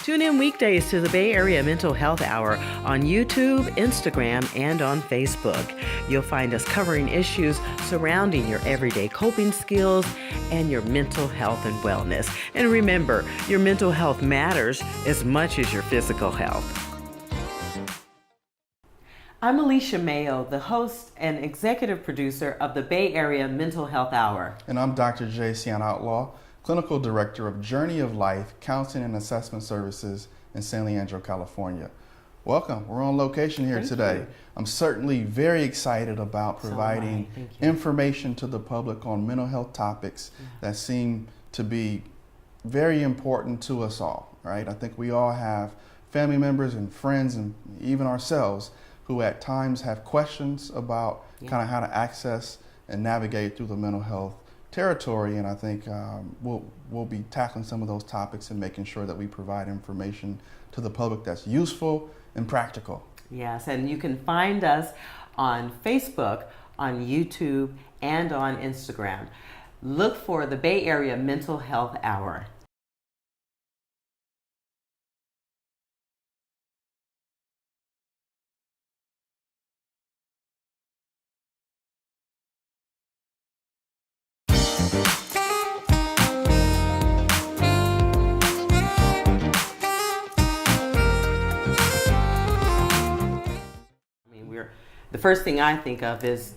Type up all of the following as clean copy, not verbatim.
Tune in weekdays to the Bay Area Mental Health Hour on YouTube, Instagram, and on Facebook. You'll find us covering issues surrounding your everyday coping skills and your mental health and wellness. And remember, your mental health matters as much as your physical health. I'm Alicia Mayo, the host and executive producer of the Bay Area Mental Health Hour. And I'm Dr. Jaseon Outlaw, Clinical Director of Journey of Life Counseling and Assessment Services in San Leandro, California. Welcome. We're on location here today. I'm certainly very excited about providing information to the public on mental health topics that seem to be very important to us all, right? I think we all have family members and friends and even ourselves who at times have questions about kind of how to access and navigate through the mental health territory, and I think we'll be tackling some of those topics and making sure that we provide information to the public that's useful and practical. Yes, and you can find us on Facebook, on YouTube, and on Instagram. Look for the Bay Area Mental Health Hour. The first thing I think of is,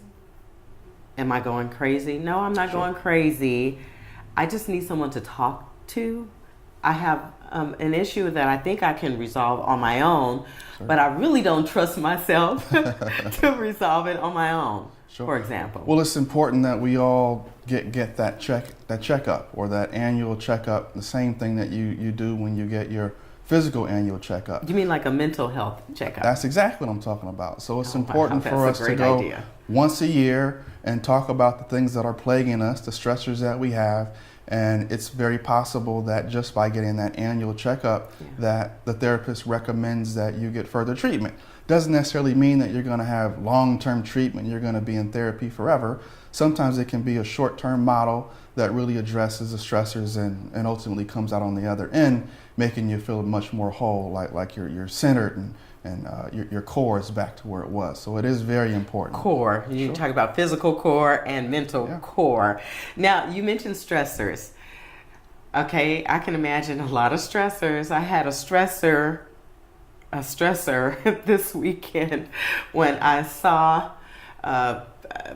am I going crazy? No, I'm not going crazy. I just need someone to talk to. I have an issue that I think I can resolve on my own, but I really don't trust myself to resolve it on my own, for example. Well, it's important that we all get that checkup or that annual checkup, the same thing that you do when you get your physical annual checkup. You mean like a mental health checkup? That's exactly what I'm talking about. So it's important for us to go once a year and talk about the things that are plaguing us, the stressors that we have. And it's very possible that just by getting that annual checkup that the therapist recommends that you get further treatment. Doesn't necessarily mean that you're going to have long-term treatment, you're going to be in therapy forever. Sometimes it can be a short-term model that really addresses the stressors and ultimately comes out on the other end, making you feel much more whole, like you're centered and your core is back to where it was. So it is very important. Core. You talk about physical core and mental core. Now, you mentioned stressors. Okay, I can imagine a lot of stressors. I had a stressor this weekend when I saw a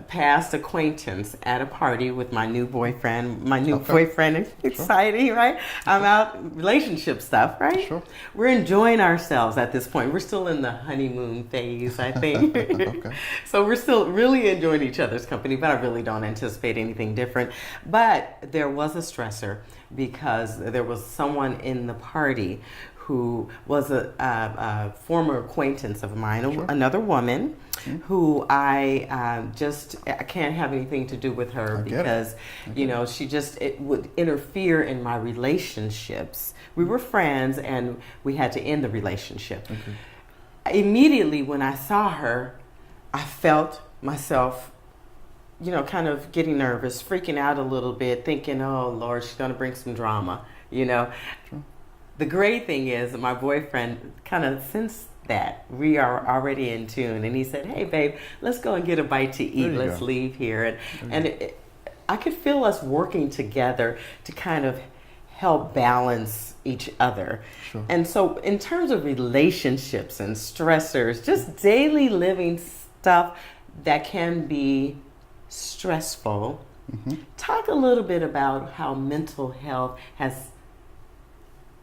past acquaintance at a party with my new boyfriend. My new boyfriend is exciting, right? I'm out, relationship stuff, right? Sure. We're enjoying ourselves at this point. We're still in the honeymoon phase, I think. So we're still really enjoying each other's company, but I really don't anticipate anything different. But there was a stressor because there was someone in the party who was a former acquaintance of mine, another woman, who I can't have anything to do with her because, it would interfere in my relationships. We were friends and we had to end the relationship. Immediately when I saw her, I felt myself kind of getting nervous, freaking out a little bit, thinking, oh Lord, she's gonna bring some drama, The great thing is my boyfriend kind of sensed that we are already in tune, and he said, hey babe, let's go and get a bite to eat. Let's leave here. And I could feel us working together to kind of help balance each other. And so in terms of relationships and stressors, just daily living stuff that can be stressful, talk a little bit about how mental health has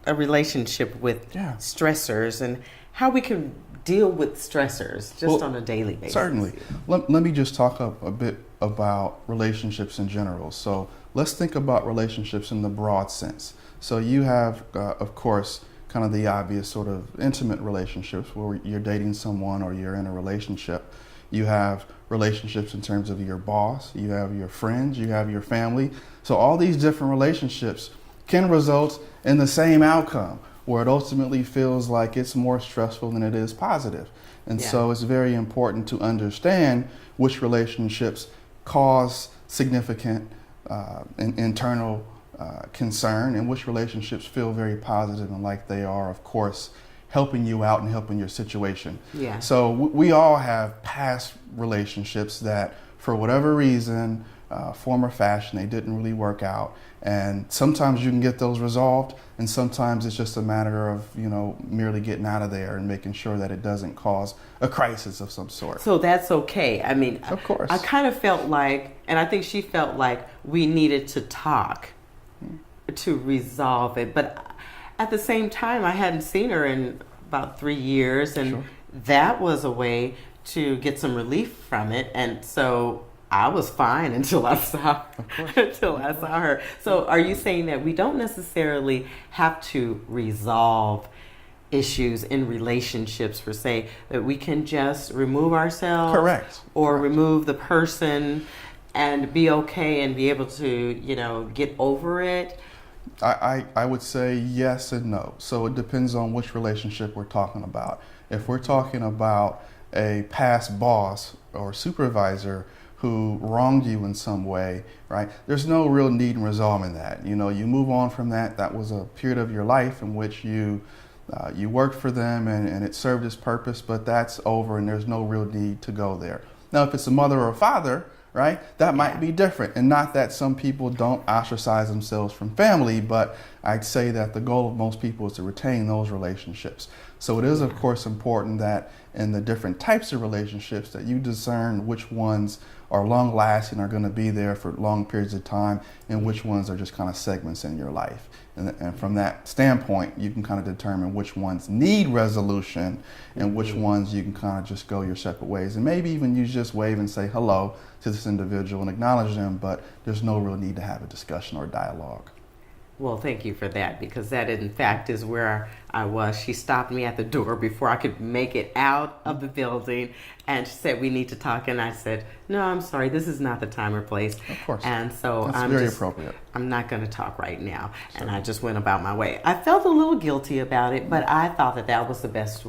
a relationship with stressors and how we can deal with stressors just on a daily basis. Certainly. Let me just talk a bit about relationships in general. So let's think about relationships in the broad sense. So you have, of course, kind of the obvious sort of intimate relationships where you're dating someone or you're in a relationship. You have relationships in terms of your boss, you have your friends, you have your family. So all these different relationships can result in the same outcome where it ultimately feels like it's more stressful than it is positive. And so it's very important to understand which relationships cause significant internal concern and which relationships feel very positive and like they are, of course, helping you out and helping your situation. Yeah. So we all have past relationships that, for whatever reason, form or fashion, they didn't really work out. And sometimes you can get those resolved, and sometimes it's just a matter of, merely getting out of there and making sure that it doesn't cause a crisis of some sort. So that's okay. I mean, of course. I kind of felt like, and I think she felt like, we needed to talk to resolve it. But at the same time, I hadn't seen her in about 3 years, and Sure. that was a way to get some relief from it. And so I was fine until I saw her. So are you saying that we don't necessarily have to resolve issues in relationships per se, that we can just remove ourselves? Correct. Or remove the person and be okay and be able to, get over it? I would say yes and no. So it depends on which relationship we're talking about. If we're talking about a past boss or supervisor who wronged you in some way, right? There's no real need in resolving that. You move on from that. That was a period of your life in which you worked for them and it served its purpose, but that's over and there's no real need to go there. Now, if it's a mother or a father, right, that might be different. And not that some people don't ostracize themselves from family, but I'd say that the goal of most people is to retain those relationships. So it is, of course, important that in the different types of relationships that you discern which ones are long lasting, are going to be there for long periods of time, and which ones are just kind of segments in your life. And from that standpoint, you can kind of determine which ones need resolution and which ones you can kind of just go your separate ways. And maybe even you just wave and say hello to this individual and acknowledge them, but there's no real need to have a discussion or dialogue. Well, thank you for that, because that in fact is where I was. She stopped me at the door before I could make it out of the building, and she said, "We need to talk." And I said, "No, I'm sorry, this is not the time or place." Of course. And so That's very appropriate. I'm not going to talk right now. And I just went about my way. I felt a little guilty about it, but I thought that was the best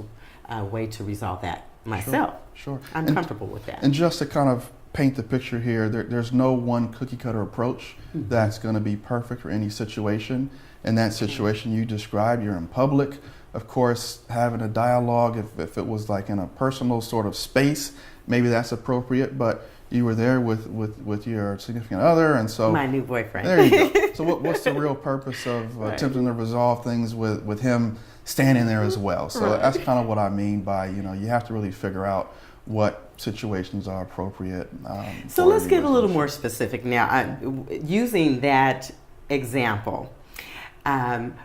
way to resolve that myself. Sure. I'm comfortable with that. And just to kind of paint the picture here, there's no one cookie cutter approach that's going to be perfect for any situation. In that situation you described, you're in public. Of course, having a dialogue, if it was like in a personal sort of space, maybe that's appropriate, but you were there with your significant other, and so my new boyfriend. There you go. So what's the real purpose of attempting to resolve things with him standing there as well? So that's kind of what I mean by, you have to really figure out what situations are appropriate. So let's get a little more specific now. Using that example,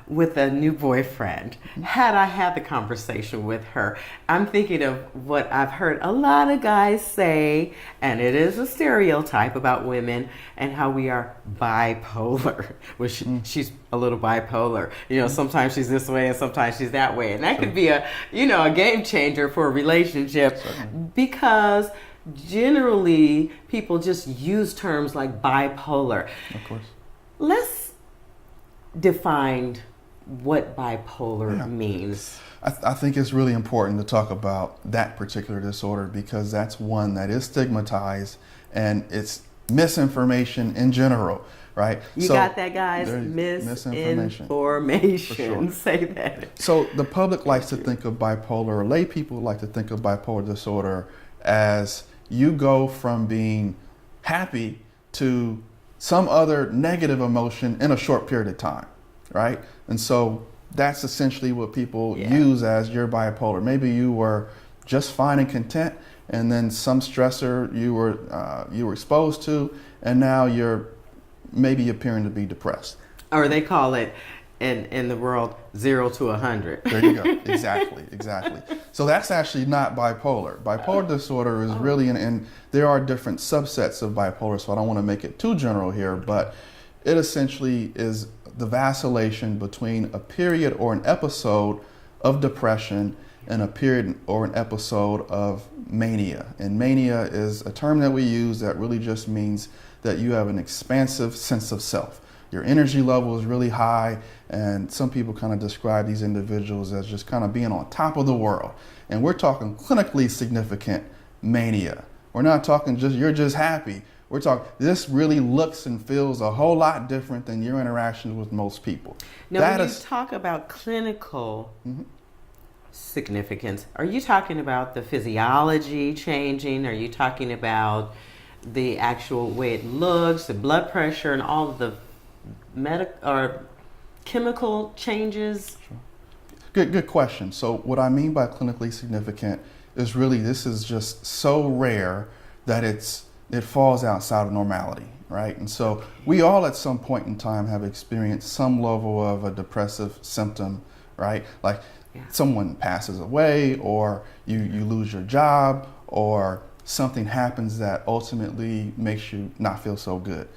with a new boyfriend, had I had the conversation with her, I'm thinking of what I've heard a lot of guys say, and it is a stereotype about women and how we are bipolar. Well, she's a little bipolar. Sometimes she's this way and sometimes she's that way. And that could be a game changer for a relationship. Certainly. Because generally people just use terms like bipolar. Of course. Let's define what bipolar means. I think it's really important to talk about that particular disorder, because that's one that is stigmatized and it's misinformation in general, right? You got that, guys? Misinformation. For sure. Say that. So the public likes to think of bipolar, or lay people like to think of bipolar disorder as you go from being happy to some other negative emotion in a short period of time, right? And so that's essentially what people use as your bipolar. Maybe you were just fine and content, and then some stressor you were exposed to, and now you're maybe appearing to be depressed. Or they call it in the world 0 to 100. There you go. Exactly. So that's actually not bipolar. Bipolar disorder is really, and there are different subsets of bipolar, so I don't want to make it too general here, but it essentially is the vacillation between a period or an episode of depression and a period or an episode of mania. And mania is a term that we use that really just means that you have an expansive sense of self. Your energy level is really high, and some people kind of describe these individuals as just kind of being on top of the world. And we're talking clinically significant mania. We're not talking just you're just happy. We're talking, this really looks and feels a whole lot different than your interactions with most people. Now, when you talk about clinical significance, are you talking about the physiology changing? Are you talking about the actual way it looks, the blood pressure, and all of the or chemical changes? Sure. Good question. So what I mean by clinically significant is really, this is just so rare that it falls outside of normality, right? And so we all at some point in time have experienced some level of a depressive symptom, right? Like someone passes away, or you lose your job, or something happens that ultimately makes you not feel so good.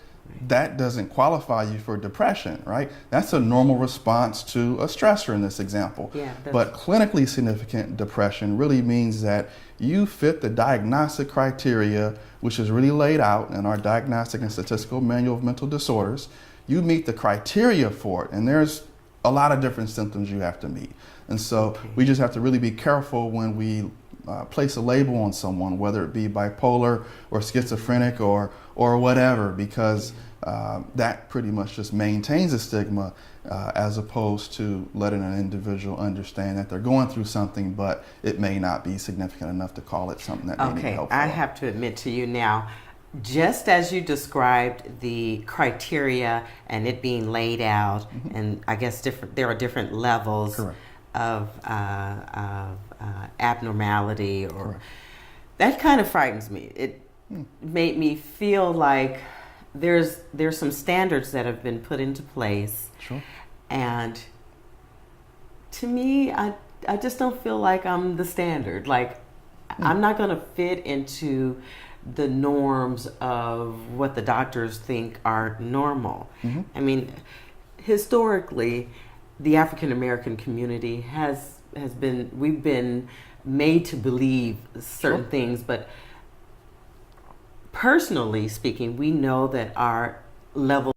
That doesn't qualify you for depression, right? That's a normal response to a stressor in this example. But clinically significant depression really means that you fit the diagnostic criteria, which is really laid out in our Diagnostic and Statistical Manual of Mental Disorders. You meet the criteria for it, and there's a lot of different symptoms you have to meet. And so we just have to really be careful when we place a label on someone, whether it be bipolar or schizophrenic or whatever, because that pretty much just maintains a stigma, as opposed to letting an individual understand that they're going through something, but it may not be significant enough to call it something that they need help for. I have to admit to you now, just as you described the criteria and it being laid out, and I guess there are different levels of abnormality, or that kind of frightens me. It made me feel like there's some standards that have been put into place, and to me, I just don't feel like I'm the standard. Like I'm not going to fit into the norms of what the doctors think are normal. I mean, historically, the African American community we've been made to believe certain things, but personally speaking, we know that our level